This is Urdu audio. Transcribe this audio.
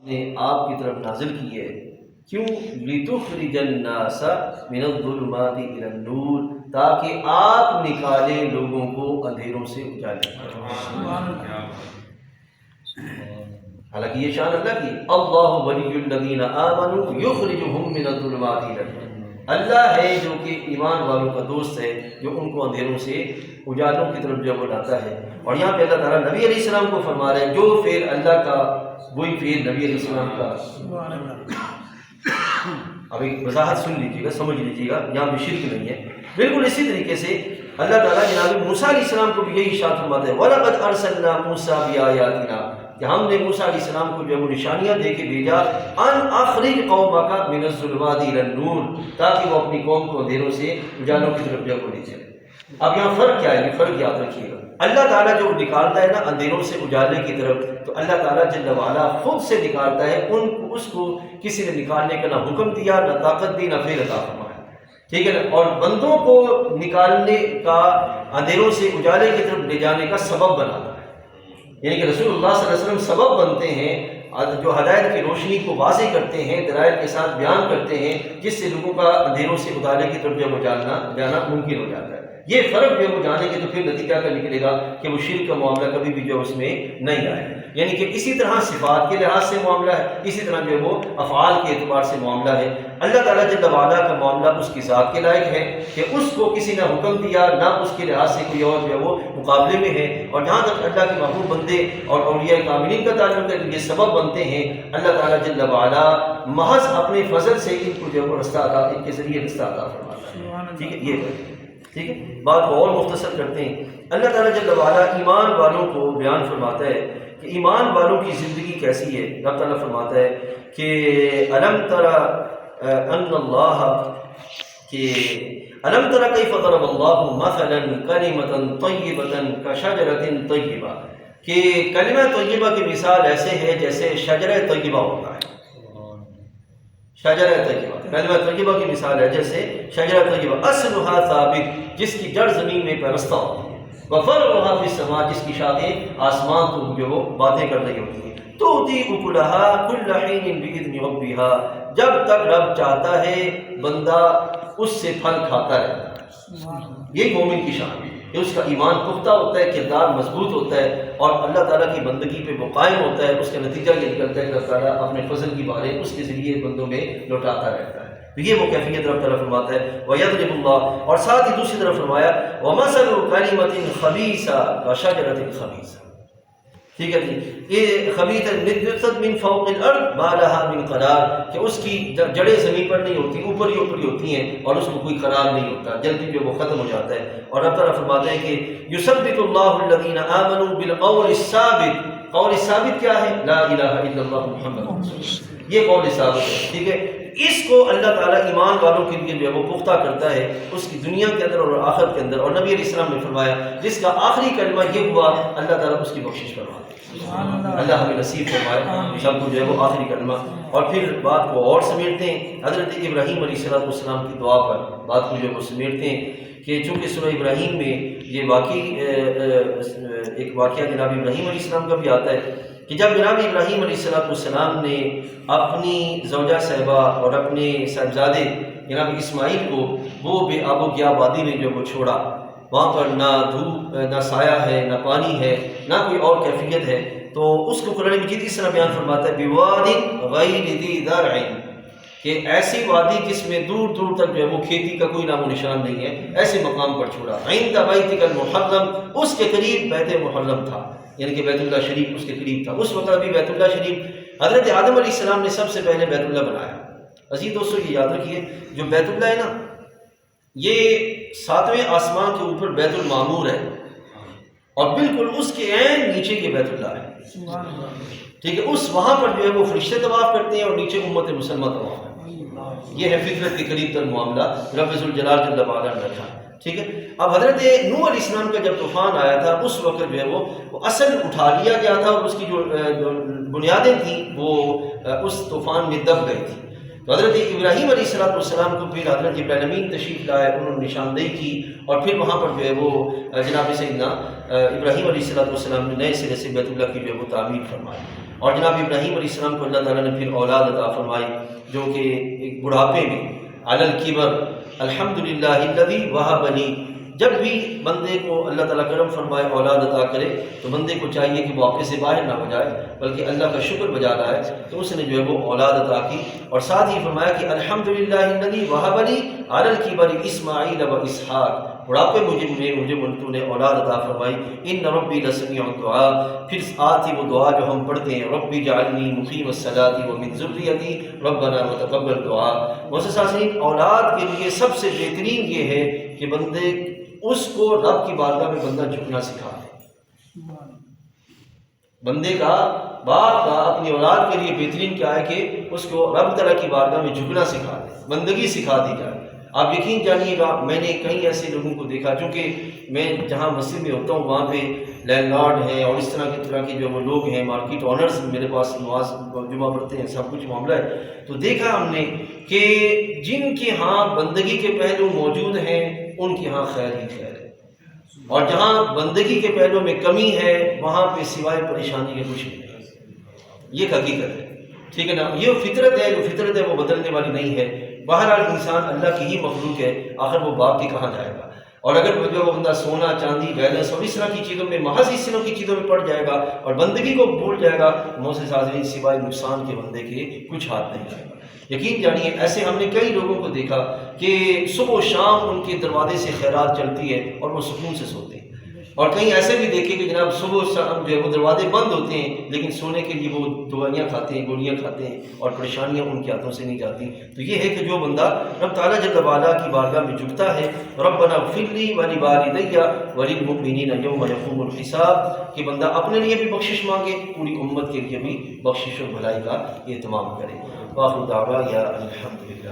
نے آپ کی طرف نازل کی ہے، کیوں؟ لِتُخْرِجَ النَّاسَ مِنَ الظُّلُمَاتِ إِلَى النُّورِ، تاکہ آپ نکالیں لوگوں کو اندھیروں سے اجالے کی۔ حالانکہ یہ شان اللہ کی، اللہ ولی الذین آمنوا یخرجہم من الظلمات الی النور، اللہ ہے جو کہ ایمان والوں کا دوست ہے، جو ان کو اندھیروں سے اجالوں کی طرف جو لاتا ہے۔ اور یہاں پہ اللہ تعالیٰ نبی علیہ السلام کو فرما رہے ہیں، جو فعل اللہ کا وہی فعل نبی علیہ السلام کا۔ اب ایک وضاحت سن لیجیے گا، سمجھ لیجیے گا، یہاں بھی شرک نہیں ہے۔ بالکل اسی طریقے سے اللہ تعالیٰ جناب موسیٰ علیہ السلام کو بھی یہی ارشاد فرماتے ہیں، وَلَقَدْ أَرْسَلْنَا مُوسَىٰ بِآيَاتِنَا، کہ ہم نے موسیٰ علیہ السلام کو جو ہے وہ نشانیاں دے کے بھیجا، ان اخرج قومک من الظلمات الی النور، تاکہ وہ اپنی قوم کو اندھیروں سے اجالوں کی طرف جو لے چلے۔ اب یہاں فرق کیا ہے؟ یہ فرق یاد رکھیے گا، اللہ تعالیٰ جو نکالتا ہے نا اندھیروں سے اجالے کی طرف، تو اللہ تعالیٰ جل وعلا خود سے نکالتا ہے، اس کو کسی نے نکالنے کا نہ حکم دیا، نہ طاقت دی، نہ فعل عطا فرمایا، ٹھیک ہے نا؟ اور بندوں کو نکالنے کا، اندھیروں سے اجالے کی طرف لے جانے کا سبب بناتا ہے، یعنی کہ رسول اللہ صلی اللہ علیہ وسلم سبب بنتے ہیں، جو ہدایت کی روشنی کو واضح کرتے ہیں، دلائل کے ساتھ بیان کرتے ہیں، جس سے لوگوں کا اندھیروں سے اجالے کی طرف جو جانا ممکن ہو جاتا ہے۔ یہ فرق جو وہ جانے کے تو پھر نتیجہ کیا نکلے گا کہ وہ شرک کا معاملہ کبھی بھی جو اس میں نہیں آئے، یعنی کہ اسی طرح صفات کے لحاظ سے معاملہ ہے، اسی طرح جو ہے وہ افعال کے اعتبار سے معاملہ ہے۔ اللہ تعالیٰ جل وعلا کا معاملہ اس کی ذات کے لائق ہے کہ اس کو کسی نے حکم دیا، نہ اس کے لحاظ سے کوئی اور جو ہے وہ مقابلے میں ہے۔ اور جہاں تک اللہ کے محبوب بندے اور اولیاء کاملین کا تعلق ہے، یہ سبب بنتے ہیں، اللہ تعالیٰ جل وعلا محض اپنے فضل سے ان کو جو ہے وہ رستہ عطا، ان کے ذریعے رستہ عطا فرماتا ہے، ٹھیک ہے؟ یہ ٹھیک ہے، بات کو اور مختصر کرتے ہیں۔ اللہ تعالیٰ جل وعلا ایمان والوں کو بیان فرماتا ہے کہ ایمان والوں کی زندگی کیسی ہے۔ اللہ تعالیٰ فرماتا ہے کہ الم تر ان اللہ، کہ الم تر کیف ضرب اللہ مثلا کلمۃ طیبۃ کشجرۃ طیبہ، کہ کلمہ طیبہ کی مثال ایسے ہے جیسے شجرہ طیبہ ہوتا ہے، شجرہ طیبہ، کلمہ طیبہ کی مثال ہے جیسے شجرہ طیبہ، اصلها ثابت، جس کی جڑ زمین میں پیوستہ ہوتی ہے، وفرعها فی السماء، جس کی شاخیں آسمان کو جو وہ باتیں کر رہی ہوتی ہیں، تؤتی اکلها کل حین باذن ربها، جب تک رب چاہتا ہے بندہ اس سے پھل کھاتا رہتا ہے۔ یہ مومن کی شان ہے کہ اس کا ایمان پختہ ہوتا ہے، کردار مضبوط ہوتا ہے، اور اللہ تعالیٰ کی بندگی پہ وہ قائم ہوتا ہے۔ اس کا نتیجہ یہ نکلتا ہے کہ اللہ تعالیٰ اپنے فضل کی بارے اس کے ذریعے بندوں میں لوٹاتا رہتا ہے۔ تو یہ وہ کیفیت رب تعالیٰ فرماتا ہے وَيَضْرِبُ اللَّهُ، اور ساتھ ہی دوسری طرف فرمایا وَمَثَلُ كَلِمَةٍ خَبِيثَةٍ كَشَجَرَةٍ خَبِيثَةٍ، ٹھیک ہے جی؟ یہ خبیث من فوق الارض ما لها من قرار، کہ اس کی جڑیں زمین پر نہیں ہوتی، اوپر ہی ہوتی ہیں، اور اس کو کوئی قرار نہیں ہوتا، جلدی جو وہ ختم ہو جاتا ہے۔ اور رب تعالیٰ فرماتے ہیں کہ یثبت اللہ الذین آمنوا بالقول الثابت، قول ثابت کیا ہے؟ لا الہ الا اللہ محمد رسول اللہ، یہ قول ثابت ہے، ٹھیک ہے؟ اس کو اللہ تعالیٰ ایمان والوں کے لیے جو ہے وہ پختہ کرتا ہے، اس کی دنیا کے اندر اور آخرت کے اندر۔ اور نبی علیہ السلام نے فرمایا جس کا آخری کلمہ یہ ہوا، اللہ تعالیٰ اس کی بخشش فرماتا ہے۔ اللہ ہمیں نصیب فرمائے سب کو جو ہے وہ آخری کلمہ۔ اور پھر بات کو اور سمیٹتے ہیں، حضرت ابراہیم علیہ السلام کی دعا پر بات کو جو ہے وہ سمیٹتے ہیں کہ چونکہ سورہ ابراہیم میں یہ واقعی ایک واقعہ جناب ابراہیم علیہ السلام کا بھی آتا ہے کہ جب جناب ابراہیم علیہ السلام نے اپنی زوجہ صاحبہ اور اپنے صاحبزادے جناب اسماعیل کو وہ بے آب و گیا وادی میں جو وہ چھوڑا، وہاں پر نہ دھوپ، نہ سایہ ہے، نہ پانی ہے، نہ کوئی اور کیفیت ہے، تو اس کو قرآن مجید اس طرح بیان فرماتا ہے بِوَادٍ غَيْرِ ذِي زَرْعٍ، کہ ایسی وادی جس میں دور دور تک جو ہے وہ کھیتی کا کوئی نام و نشان نہیں ہے، ایسے مقام پر چھوڑا۔ عِندَ بَيْتِكَ الْمُحَرَّمِ، اس کے قریب بیت محرم تھا، یعنی کہ بیت اللہ شریف اس کے قریب تھا۔ اس وقت ابھی بیت اللہ شریف حضرت آدم علیہ السلام نے سب سے پہلے بیت اللہ بنایا۔ عزیز دوستو یہ یاد رکھیے، جو بیت اللہ ہے نا، یہ 7ویں آسمان کے اوپر بیت المعمور ہے، اور بالکل اس کے عین نیچے یہ بیت اللہ ہے، ٹھیک ہے؟ اس وہاں پر جو ہے وہ فرشتے طواف کرتے ہیں، اور نیچے امت مسلمہ طواف کرتے ہیں۔ یہ ہے فطرت کے قریب تر معاملہ رب ذوالجلال جل وعلا نے رکھا، ٹھیک ہے؟ اب حضرت نوح علیہ السلام کا جب طوفان آیا تھا، اس وقت جو ہے وہ اصل اٹھا لیا گیا تھا، اور اس کی جو بنیادیں تھیں وہ اس طوفان میں دب گئی تھی۔ تو حضرت ابراہیم علیہ السلام کو پھر حضرت جبرائیل امین تشریف لائے، انہوں نے نشاندہی کی، اور پھر وہاں پر جو ہے وہ جناب سیدنا ابراہیم علیہ السلام نے نئے سرے سے بیت اللہ کی جو ہے وہ تعمیر فرمائی۔ اور جناب ابراہیم علیہ السلام کو اللہ تعالیٰ نے پھر اولاد عطا فرمائی جو کہ ایک بڑھاپے میں علی الکبر الحمدللہ الذی وہب لی، جب بھی بندے کو اللہ تعالیٰ کرم فرمائے اولاد عطا کرے تو بندے کو چاہیے کہ وہ واقعے سے باہر نہ ہو جائے بلکہ اللہ کا شکر بجا لائے، تو اس نے جو ہے وہ اولاد عطا کی، اور ساتھ ہی فرمایا کہ الحمدللہ الذی وہب لی علی الکبر اسماعیل و اسحاق، بڑھاپے مجھے تو نے اولاد عطا فرمائی، ان ربی لسمیع الدعاء، پھر آتی وہ دعا جو ہم پڑھتے ہیں ربی جعلنی مقیم الصلاۃ ومن ذریتی ربنا وتقبل دعا۔ محترم سامعین، اولاد کے لیے سب سے بہترین یہ ہے کہ بندے اس کو رب کی بارگاہ میں بندہ جھکنا سکھا دے۔ بندے کا باپ کا اپنی اولاد کے لیے بہترین کیا ہے کہ اس کو رب تعالیٰ کی بارگاہ میں جھکنا سکھا دے، بندگی سکھا دی جائے۔ آپ یقین جانیے گا، میں نے کئی ایسے لوگوں کو دیکھا، چونکہ میں جہاں مسجد میں ہوتا ہوں وہاں پہ لینڈ لارڈ ہیں اور اس طرح کے جو وہ لوگ ہیں، مارکیٹ آنرز میرے پاس نماز جمعہ پڑھتے ہیں، سب کچھ معاملہ ہے، تو دیکھا ہم نے کہ جن کے ہاں بندگی کے پہلو موجود ہیں ان کے ہاں خیر ہی خیر ہے، اور جہاں بندگی کے پہلو میں کمی ہے وہاں پہ سوائے پریشانی کے کچھ نہیں ہے۔ یہ حقیقت ہے، ٹھیک ہے نا؟ یہ فطرت ہے، جو فطرت ہے وہ بدلنے والی نہیں ہے۔ بہرحال انسان اللہ کی ہی مخلوق ہے، آخر وہ باپ کے کہاں جائے گا؟ اور اگر جو وہ بندہ سونا چاندی بیلنس اور اس طرح کی چیزوں میں، محض اس طرح کی چیزوں میں پڑ جائے گا اور بندگی کو بھول جائے گا، محسن حاضرین سوائے نقصان کے بندے کے کچھ ہاتھ نہیں آئے گا۔ یقین جانیے ایسے ہم نے کئی لوگوں کو دیکھا کہ صبح و شام ان کے دروازے سے خیرات چلتی ہے اور وہ سکون سے سوتے ہیں، اور کہیں ایسے بھی دیکھے کہ جناب صبح و شام جو ہے وہ دروازے بند ہوتے ہیں لیکن سونے کے لیے وہ دوائیاں کھاتے ہیں، گولیاں کھاتے ہیں، اور پریشانیاں ان کے ہاتھوں سے نہیں جاتی۔ تو یہ ہے کہ جو بندہ رب تعالیٰ جل وعلا کی بارگاہ میں جھکتا ہے، ربنا اغفر لی ولوالدی وللمؤمنین یوم یقوم الحساب، کہ بندہ اپنے لیے بھی بخشش مانگے، پوری امت کے لیے بھی بخشش اور بھلائی کا اہتمام کرے۔ وآخر دعوانا الحمدللہ۔